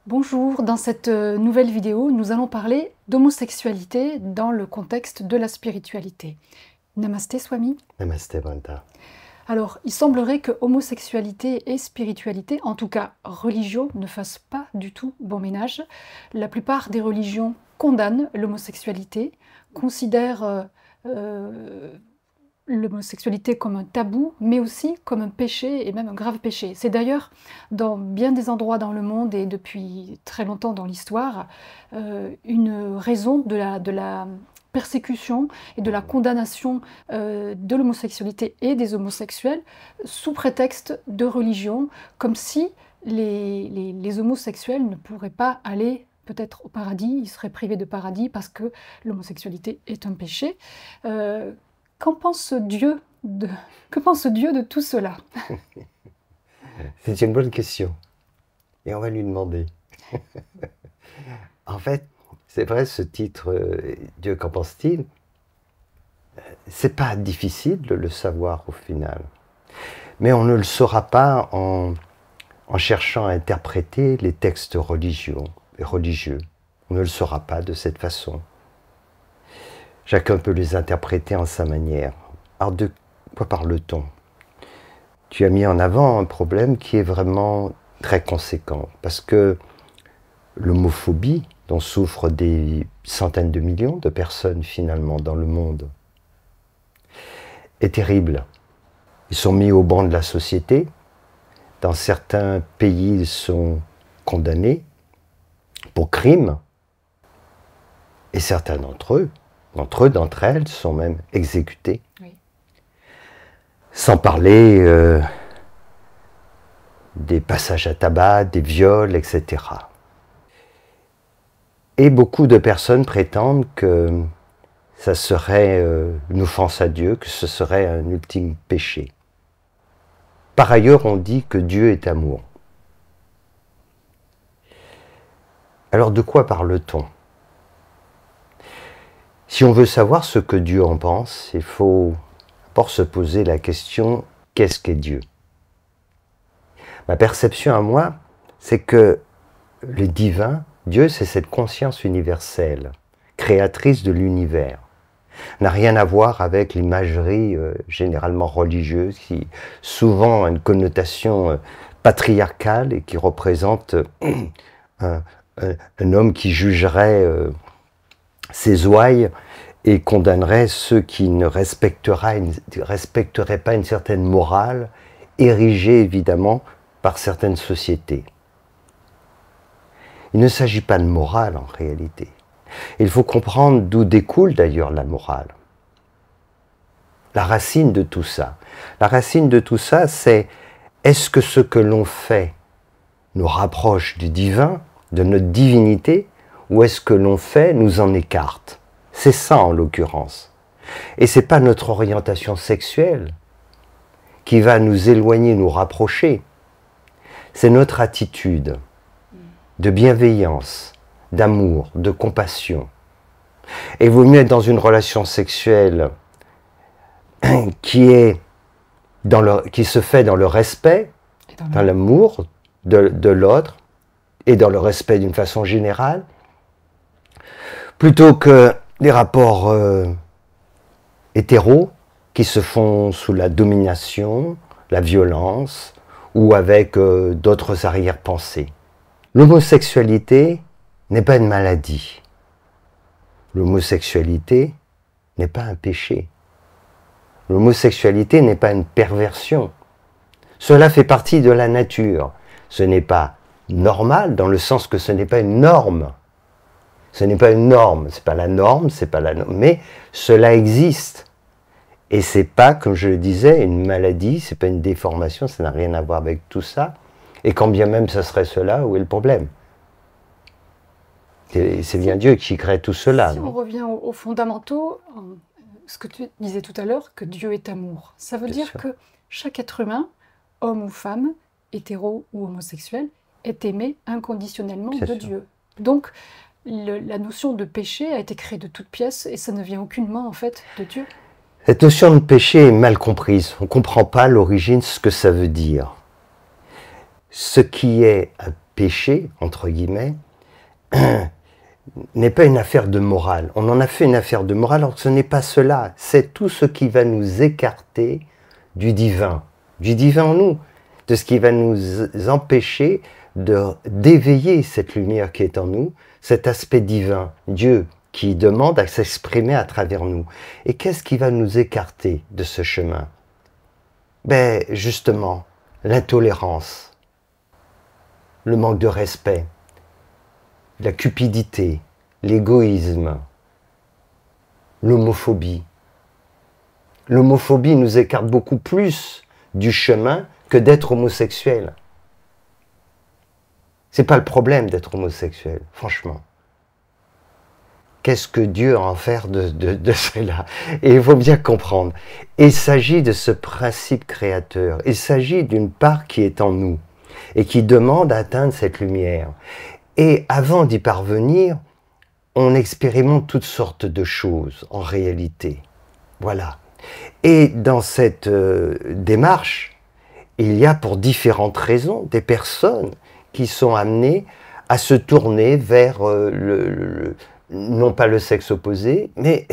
Bonjour, dans cette nouvelle vidéo, nous allons parler d'homosexualité dans le contexte de la spiritualité. Namasté Swami. Namasté Bhanta. Alors, il semblerait que homosexualité et spiritualité, en tout cas religion, ne fassent pas du tout bon ménage. La plupart des religions condamnent l'homosexualité, considèrent l'homosexualité comme un tabou, mais aussi comme un péché, et même un grave péché. C'est d'ailleurs dans bien des endroits dans le monde, et depuis très longtemps dans l'histoire, une raison de la persécution et de la condamnation de l'homosexualité et des homosexuels sous prétexte de religion, comme si les homosexuels ne pourraient pas aller peut-être au paradis, ils seraient privés de paradis parce que l'homosexualité est un péché. Que pense Dieu de tout cela? C'est une bonne question. Et on va lui demander. En fait, c'est vrai, ce titre, Dieu, qu'en pense-t-il? C'est pas difficile de le savoir au final. Mais on ne le saura pas en cherchant à interpréter les textes religieux. On ne le saura pas de cette façon. Chacun peut les interpréter en sa manière. Alors de quoi parle-t-on? Tu as mis en avant un problème qui est vraiment très conséquent, parce que l'homophobie, dont souffrent des centaines de millions de personnes finalement dans le monde, est terrible. Ils sont mis au banc de la société. Dans certains pays, ils sont condamnés pour crimes, et certains d'entre elles, sont même exécutés. Oui. Sans parler des passages à tabac, des viols, etc. Et beaucoup de personnes prétendent que ça serait une offense à Dieu, que ce serait un ultime péché. Par ailleurs, on dit que Dieu est amour. Alors de quoi parle-t-on? Si on veut savoir ce que Dieu en pense, il faut d'abord se poser la question, qu'est-ce qu'est Dieu? Ma perception à moi, c'est que le divin, Dieu, c'est cette conscience universelle, créatrice de l'univers. N'a rien à voir avec l'imagerie généralement religieuse, qui souvent a une connotation patriarcale et qui représente un homme qui jugerait ses ouailles et condamnerait ceux qui ne respecteraient pas une certaine morale, érigée évidemment par certaines sociétés. Il ne s'agit pas de morale en réalité. Il faut comprendre d'où découle d'ailleurs la morale. La racine de tout ça. La racine de tout ça, c'est est-ce que ce que l'on fait nous rapproche du divin, de notre divinité, ou est-ce que l'on fait nous en écarte? C'est ça en l'occurrence. Et ce n'est pas notre orientation sexuelle qui va nous éloigner, nous rapprocher. C'est notre attitude de bienveillance, d'amour, de compassion. Et il vaut mieux être dans une relation sexuelle qui se fait dans le respect, dans l'amour de l'autre, et dans le respect d'une façon générale, plutôt que des rapports hétéros qui se font sous la domination, la violence, ou avec d'autres arrière-pensées. L'homosexualité n'est pas une maladie. L'homosexualité n'est pas un péché. L'homosexualité n'est pas une perversion. Cela fait partie de la nature. Ce n'est pas normal dans le sens que ce n'est pas une norme. Ce n'est pas une norme, c'est pas la norme, c'est pas la norme, mais cela existe. Et c'est pas, comme je le disais, une maladie, c'est pas une déformation, ça n'a rien à voir avec tout ça. Et quand bien même ça serait cela, où est le problème? C'est bien Dieu qui crée tout cela. Si on revient aux fondamentaux, ce que tu disais tout à l'heure, que Dieu est amour, ça veut dire que chaque être humain, homme ou femme, hétéro ou homosexuel, est aimé inconditionnellement de Dieu. Donc, la notion de péché a été créée de toutes pièces et ça ne vient aucunement en fait de Dieu. Cette notion de péché est mal comprise. On ne comprend pas l'origine, ce que ça veut dire. Ce qui est un péché, entre guillemets, n'est pas une affaire de morale. On en a fait une affaire de morale, alors que ce n'est pas cela. C'est tout ce qui va nous écarter du divin en nous, de ce qui va nous empêcher d'éveiller cette lumière qui est en nous, cet aspect divin, Dieu qui demande à s'exprimer à travers nous. Et qu'est-ce qui va nous écarter de ce chemin? Ben, justement, l'intolérance, le manque de respect, la cupidité, l'égoïsme, l'homophobie. L'homophobie nous écarte beaucoup plus du chemin que d'être homosexuel. C'est pas le problème d'être homosexuel, franchement. Qu'est-ce que Dieu a en faire de cela? Et il faut bien comprendre. Il s'agit de ce principe créateur. Il s'agit d'une part qui est en nous et qui demande à atteindre cette lumière. Et avant d'y parvenir, on expérimente toutes sortes de choses en réalité. Voilà. Et dans cette démarche, il y a pour différentes raisons des personnes qui sont amenées à se tourner vers non pas le sexe opposé, mais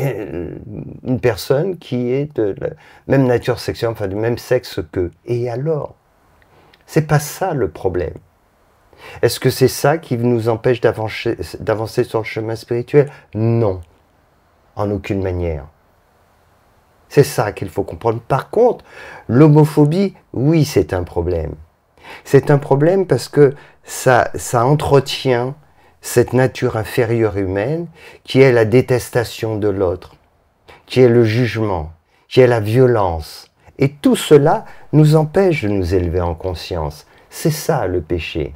une personne qui est de la même nature sexuelle, enfin du même sexe qu'eux. Et alors? C'est pas ça le problème. Est-ce que c'est ça qui nous empêche d'avancer sur le chemin spirituel? Non, en aucune manière. C'est ça qu'il faut comprendre. Par contre, l'homophobie, oui, c'est un problème. C'est un problème parce que ça entretient cette nature inférieure humaine qui est la détestation de l'autre, qui est le jugement, qui est la violence. Et tout cela nous empêche de nous élever en conscience. C'est ça le péché.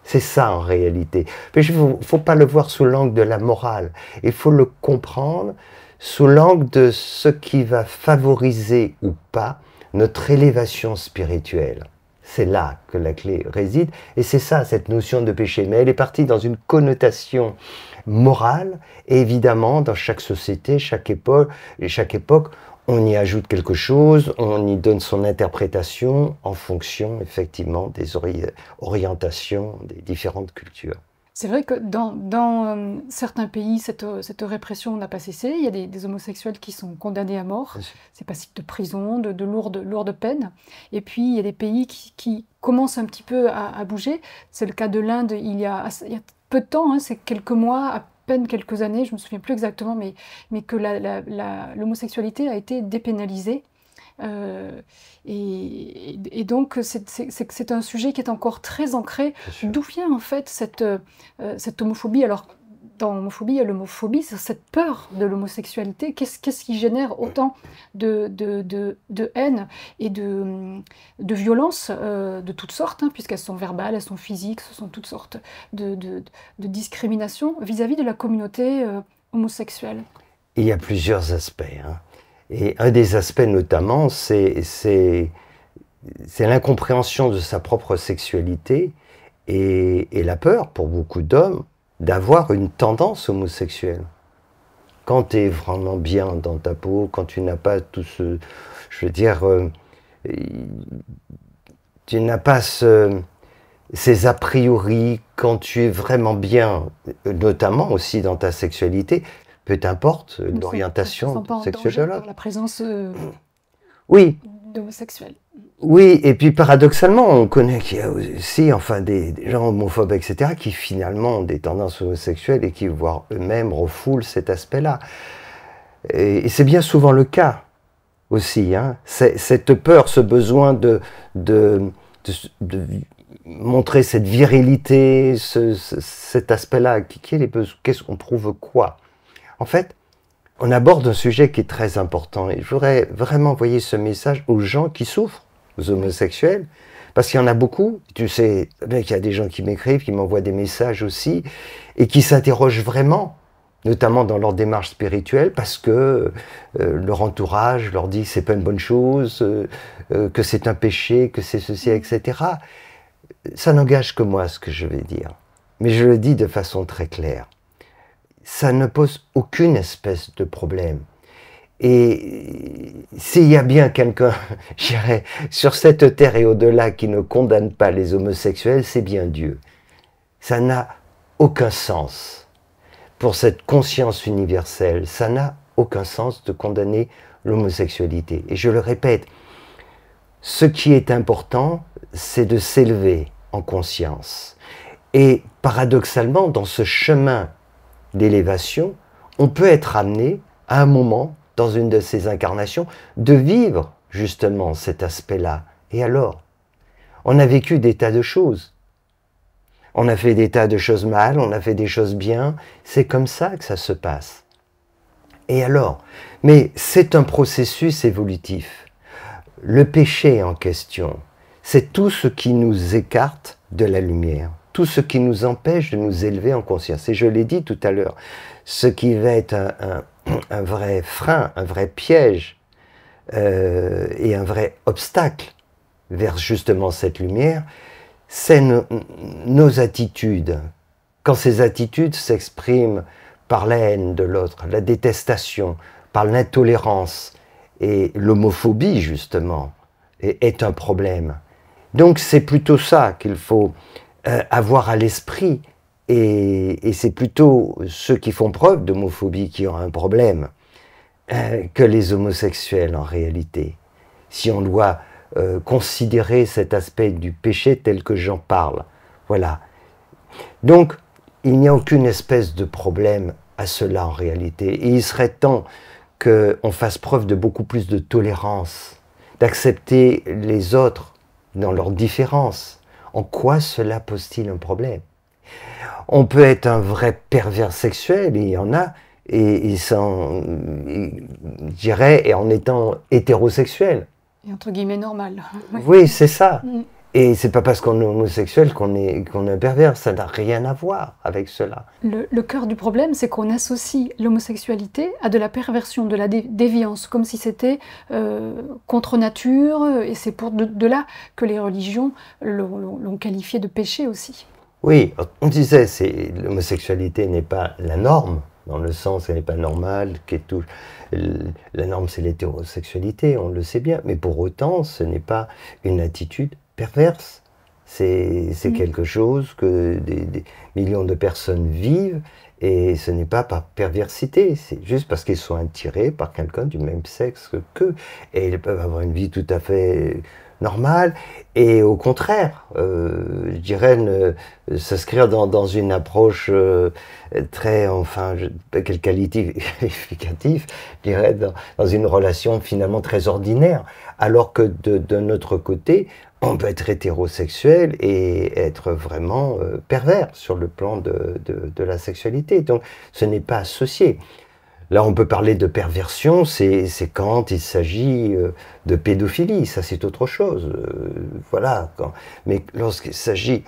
C'est ça en réalité. Mais il ne faut pas le voir sous l'angle de la morale. Il faut le comprendre sous l'angle de ce qui va favoriser ou pas notre élévation spirituelle. C'est là que la clé réside. Et c'est ça, cette notion de péché. Mais elle est partie dans une connotation morale. Et évidemment, dans chaque société, chaque époque, on y ajoute quelque chose, on y donne son interprétation en fonction, effectivement, des orientations des différentes cultures. C'est vrai que dans certains pays, cette répression n'a pas cessé. Il y a des homosexuels qui sont condamnés à mort. C'est passible de prison, de lourdes peines. Et puis, il y a des pays qui commencent un petit peu à bouger. C'est le cas de l'Inde il y a peu de temps, hein, c'est quelques mois, à peine quelques années, je ne me souviens plus exactement, mais que l'homosexualité a été dépénalisée. Et donc, c'est un sujet qui est encore très ancré. D'où vient en fait cette homophobie? Alors, dans l'homophobie, il y a l'homophobie, c'est cette peur de l'homosexualité. Qu'est-ce qui génère autant de haine et de violence de toutes sortes, hein, puisqu'elles sont verbales, elles sont physiques, ce sont toutes sortes de discriminations vis-à-vis de la communauté homosexuelle? Il y a plusieurs aspects, hein. Et un des aspects notamment, c'est l'incompréhension de sa propre sexualité et la peur pour beaucoup d'hommes d'avoir une tendance homosexuelle. Quand tu es vraiment bien dans ta peau, quand tu n'as pas tout ce... Je veux dire, tu n'as pas ces a priori, quand tu es vraiment bien, notamment aussi dans ta sexualité, peu importe l'orientation sexuelle. La présence oui. d'homosexuels. Oui, et puis paradoxalement, on connaît qu'il y a aussi des gens homophobes, etc., qui finalement ont des tendances homosexuelles et qui, voire eux-mêmes, refoulent cet aspect-là. Et c'est bien souvent le cas aussi, hein. Cette peur, ce besoin de montrer cette virilité, cet aspect-là, qu'est-ce qu'on prouve quoi? En fait, on aborde un sujet qui est très important et je voudrais vraiment envoyer ce message aux gens qui souffrent, aux homosexuels, parce qu'il y en a beaucoup. Tu sais, il y a des gens qui m'écrivent, qui m'envoient des messages aussi et qui s'interrogent vraiment, notamment dans leur démarche spirituelle, parce que leur entourage leur dit que c'est pas une bonne chose, que c'est un péché, que c'est ceci, etc. Ça n'engage que moi ce que je vais dire, mais je le dis de façon très claire. Ça ne pose aucune espèce de problème. Et s'il y a bien quelqu'un, je dirais, sur cette terre et au-delà qui ne condamne pas les homosexuels, c'est bien Dieu. Ça n'a aucun sens. Pour cette conscience universelle, ça n'a aucun sens de condamner l'homosexualité. Et je le répète, ce qui est important, c'est de s'élever en conscience. Et paradoxalement, dans ce chemin d'élévation, on peut être amené à un moment, dans une de ces incarnations, de vivre justement cet aspect-là. Et alors, on a vécu des tas de choses. On a fait des tas de choses mal, on a fait des choses bien. C'est comme ça que ça se passe. Et alors, mais c'est un processus évolutif. Le péché en question, c'est tout ce qui nous écarte de la lumière, tout ce qui nous empêche de nous élever en conscience. Et je l'ai dit tout à l'heure, ce qui va être un vrai frein, un vrai piège et un vrai obstacle vers justement cette lumière, c'est nos attitudes. Quand ces attitudes s'expriment par la haine de l'autre, la détestation, par l'intolérance et l'homophobie justement, est un problème. Donc c'est plutôt ça qu'il faut avoir à l'esprit. Et c'est plutôt ceux qui font preuve d'homophobie qui ont un problème que les homosexuels en réalité. Si on doit considérer cet aspect du péché tel que j'en parle. Voilà. Donc, il n'y a aucune espèce de problème à cela en réalité. Et il serait temps qu'on fasse preuve de beaucoup plus de tolérance, d'accepter les autres dans leurs différences. En quoi cela pose-t-il un problème ? On peut être un vrai pervers sexuel, il y en a, et je dirais, et en étant hétérosexuel. Et entre guillemets normal. Oui, c'est ça. Et c'est pas parce qu'on est homosexuel qu'on est un pervers, ça n'a rien à voir avec cela. Le cœur du problème, c'est qu'on associe l'homosexualité à de la perversion, de la déviance, comme si c'était contre nature, et c'est pour de là que les religions l'ont qualifié de péché aussi. Oui, on disait l'homosexualité n'est pas la norme, dans le sens elle n'est pas normale, la norme c'est l'hétérosexualité, on le sait bien, mais pour autant ce n'est pas une attitude perverse. C'est quelque chose que des millions de personnes vivent et ce n'est pas par perversité, c'est juste parce qu'ils sont attirés par quelqu'un du même sexe qu'eux et ils peuvent avoir une vie tout à fait normale et au contraire, je dirais, s'inscrire dans une approche très, enfin, quel qualificatif, je dirais, dans une relation finalement très ordinaire, alors que d'un autre côté, on peut être hétérosexuel et être vraiment pervers sur le plan de la sexualité. Donc, ce n'est pas associé. Là, on peut parler de perversion, c'est quand il s'agit de pédophilie, ça c'est autre chose. Voilà. Mais lorsqu'il s'agit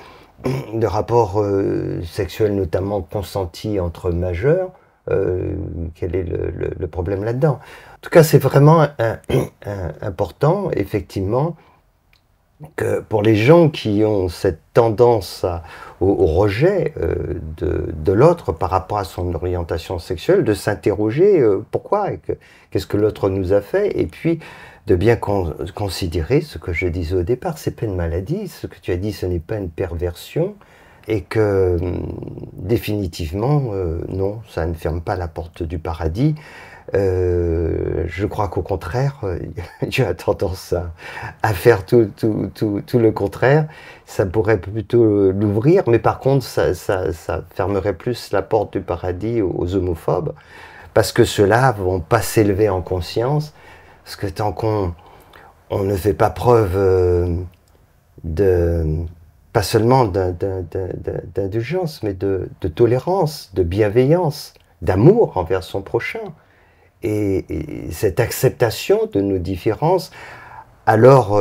de rapports sexuels, notamment consentis entre majeurs, quel est le problème là-dedans? En tout cas, c'est vraiment important, effectivement, que pour les gens qui ont cette tendance au rejet de l'autre par rapport à son orientation sexuelle, de s'interroger pourquoi, qu'est-ce que l'autre nous a fait, et puis de bien considérer ce que je disais au départ, c'est pas une maladie, ce que tu as dit, ce n'est pas une perversion, et que définitivement, non, ça ne ferme pas la porte du paradis. Je crois qu'au contraire, Dieu a tendance à faire tout le contraire. Ça pourrait plutôt l'ouvrir, mais par contre, ça fermerait plus la porte du paradis aux homophobes, parce que ceux-là vont pas s'élever en conscience, parce que tant qu'on ne fait pas preuve pas seulement d'indulgence, mais de tolérance, de bienveillance, d'amour envers son prochain, et cette acceptation de nos différences, alors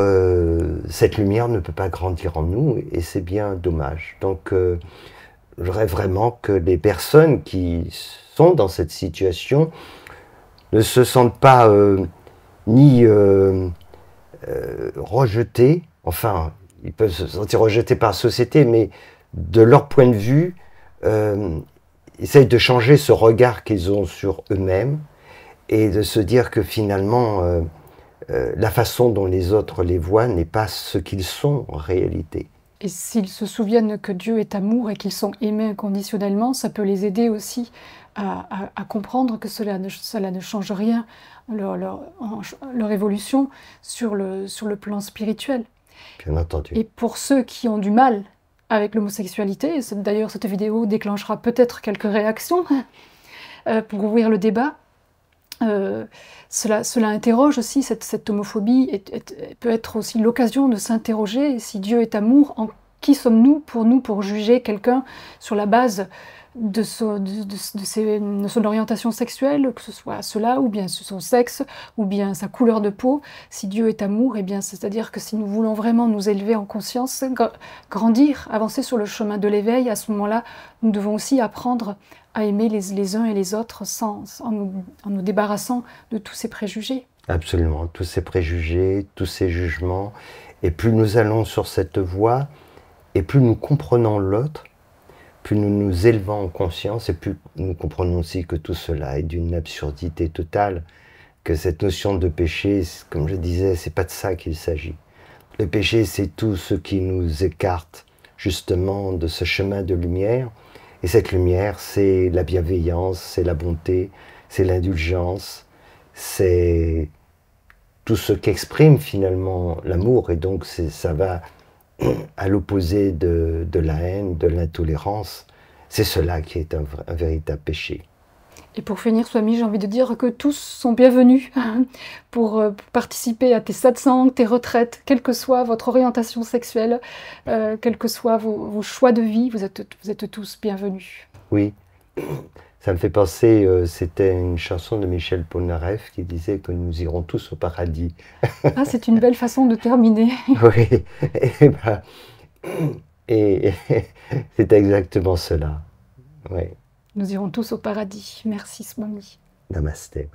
cette lumière ne peut pas grandir en nous, et c'est bien dommage. Donc je voudrais vraiment que les personnes qui sont dans cette situation ne se sentent pas ni rejetées, enfin, ils peuvent se sentir rejetés par la société, mais de leur point de vue, essayent de changer ce regard qu'ils ont sur eux-mêmes, et de se dire que finalement, la façon dont les autres les voient n'est pas ce qu'ils sont en réalité. Et s'ils se souviennent que Dieu est amour et qu'ils sont aimés inconditionnellement, ça peut les aider aussi à comprendre que cela ne change rien, leur évolution sur le plan spirituel. Bien entendu. Et pour ceux qui ont du mal avec l'homosexualité, d'ailleurs cette vidéo déclenchera peut-être quelques réactions pour ouvrir le débat, cela interroge aussi, cette homophobie peut être aussi l'occasion de s'interroger si Dieu est amour, qui sommes-nous pour juger quelqu'un sur la base de son orientation sexuelle, que ce soit cela, ou bien son sexe, ou bien sa couleur de peau. Si Dieu est amour, eh bien c'est-à-dire que si nous voulons vraiment nous élever en conscience, grandir, avancer sur le chemin de l'éveil, à ce moment-là, nous devons aussi apprendre à aimer les uns et les autres en nous débarrassant de tous ces préjugés. Absolument, tous ces préjugés, tous ces jugements. Et plus nous allons sur cette voie, et plus nous comprenons l'autre, plus nous nous élevons en conscience, et plus nous comprenons aussi que tout cela est d'une absurdité totale, que cette notion de péché, comme je disais, c'est pas de ça qu'il s'agit. Le péché, c'est tout ce qui nous écarte justement de ce chemin de lumière. Et cette lumière, c'est la bienveillance, c'est la bonté, c'est l'indulgence, c'est tout ce qu'exprime finalement l'amour. Et donc ça va à l'opposé de la haine, de l'intolérance. C'est cela qui est un véritable péché. Et pour finir, Swami, j'ai envie de dire que tous sont bienvenus pour participer à tes satsangs, tes retraites, quelle que soit votre orientation sexuelle, quels que soient vos choix de vie, vous êtes tous bienvenus. Oui, ça me fait penser, c'était une chanson de Michel Polnareff qui disait que nous irons tous au paradis. Ah, c'est une belle façon de terminer. Oui, et c'est exactement cela. Oui. Nous irons tous au paradis. Merci, Swami. Namasté.